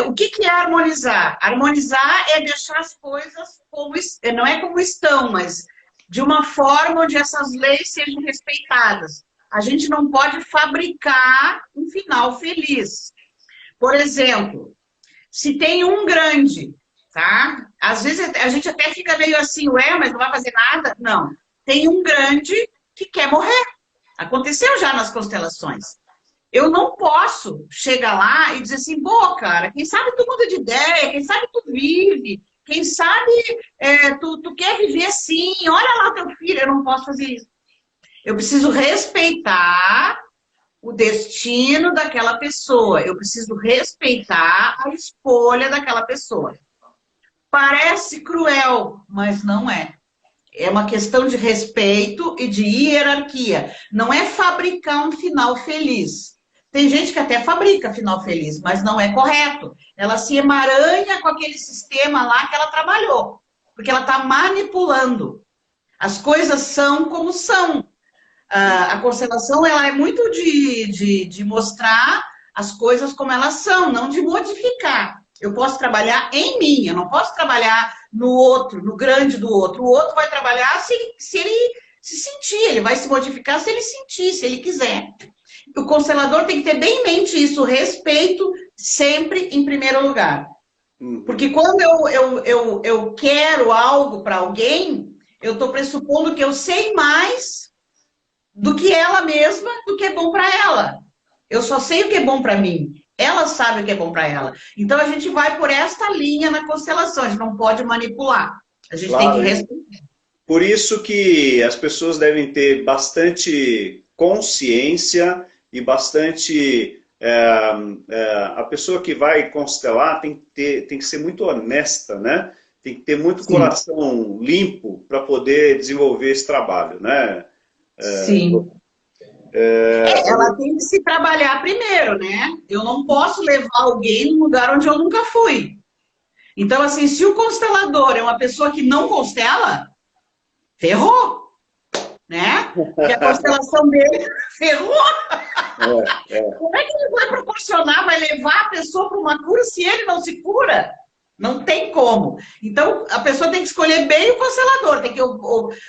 o que é harmonizar? Harmonizar é deixar as coisas como, não é como estão, mas de uma forma onde essas leis sejam respeitadas. A gente não pode fabricar um final feliz. Por exemplo, se tem um grande, tá? Às vezes a gente até fica meio assim, ué, mas não vai fazer nada? Não. Tem um grande que quer morrer. Aconteceu já nas constelações. Eu não posso chegar lá e dizer assim, pô, cara, quem sabe tu muda de ideia, quem sabe tu vive, quem sabe tu quer viver assim, olha lá teu filho, eu não posso fazer isso. Eu preciso respeitar o destino daquela pessoa, eu preciso respeitar a escolha daquela pessoa. Parece cruel, mas não é. É uma questão de respeito e de hierarquia. Não é fabricar um final feliz. Tem gente que até fabrica final feliz, mas não é correto. Ela se emaranha com aquele sistema lá que ela trabalhou, porque ela está manipulando. As coisas são como são. A constelação ela é muito de mostrar as coisas como elas são, não de modificar. Eu posso trabalhar em mim, eu não posso trabalhar no outro, no grande do outro. O outro vai trabalhar se ele se sentir, ele vai se modificar se ele sentir, se ele quiser. O constelador tem que ter bem em mente isso, o respeito sempre em primeiro lugar. Porque quando eu quero algo para alguém, eu estou pressupondo que eu sei mais do que ela mesma, do que é bom para ela. Eu só sei o que é bom para mim. Ela sabe o que é bom para ela. Então a gente vai por esta linha na constelação, a gente não pode manipular. A gente tem que respeitar. Por isso que as pessoas devem ter bastante consciência e bastante... a pessoa que vai constelar tem que ser muito honesta, né? Tem que ter muito coração limpo para poder desenvolver esse trabalho, né? Sim. Ela tem que se trabalhar primeiro, né? Eu não posso levar alguém num lugar onde eu nunca fui. Então, assim, se o constelador é uma pessoa que não constela, ferrou, né? Porque a constelação dele ferrou. Como é que ele vai proporcionar, vai levar a pessoa para uma cura se ele não se cura? Não tem como. Então, a pessoa tem que escolher bem o constelador, tem que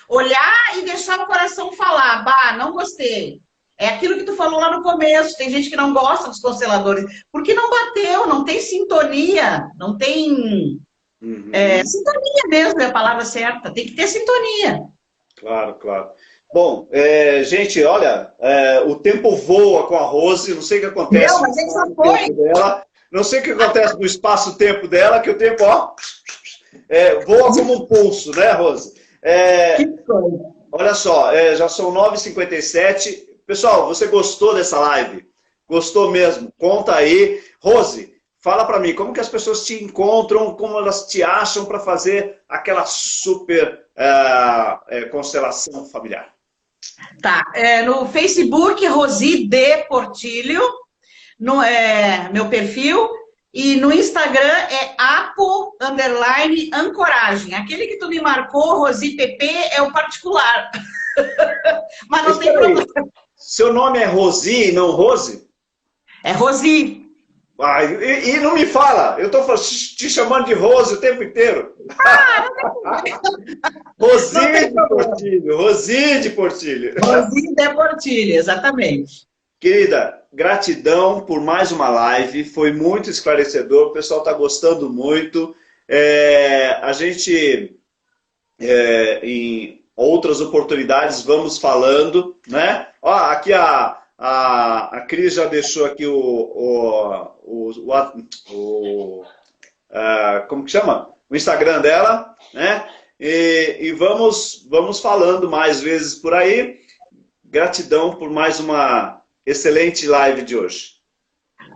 olhar e deixar o coração falar, bah, não gostei. É aquilo que tu falou lá no começo, tem gente que não gosta dos consteladores, porque não bateu, não tem sintonia, não tem... sintonia mesmo é a palavra certa, tem que ter sintonia. Claro, claro. Bom, gente, olha, o tempo voa com a Rose, não sei o que acontece. Não, mas ele só foi. Não sei o que acontece no espaço-tempo dela, que o tempo, ó, voa como um pulso, né, Rose? Olha só, já são 9h57. Pessoal, você gostou dessa live? Gostou mesmo? Conta aí. Rose, fala pra mim, como que as pessoas te encontram, como elas te acham para fazer aquela super constelação familiar? Tá, no Facebook, Rosi D. Portilho, meu perfil, e no Instagram é apo_ancoragem. Aquele que tu me marcou, Rosi PP, é o particular. Mas não tem problema. Seu nome é Rosi e não Rose? É Rosi. E não me fala, eu estou te chamando de Rose o tempo inteiro. Rosi de Portilho, Rosi de Portilho. Rosi de Portilho, exatamente. Querida, gratidão por mais uma live, foi muito esclarecedor, o pessoal está gostando muito. A gente, em outras oportunidades, vamos falando, né? Ó, aqui a Cris já deixou aqui como que chama? O Instagram dela, né? E vamos falando mais vezes por aí. Gratidão por mais uma excelente live de hoje.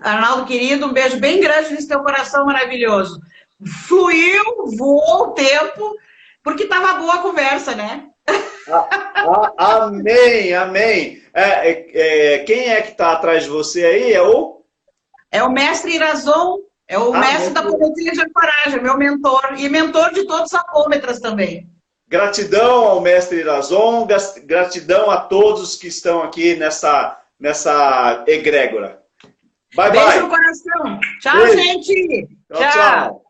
Arnaldo, querido, um beijo bem grande nesse teu coração maravilhoso. Fluiu, voou o tempo, porque estava boa a conversa, né? Amém, amém. Quem é que está atrás de você aí? É o mestre Irazon, é o mestre da Poesia de Ancoragem, meu mentor, e mentor de todos os apômetras também. Gratidão ao mestre Irazon, gratidão a todos que estão aqui nessa egrégora. Bye, bye. Beijo no coração. Tchau, Beijo. gente. Tchau.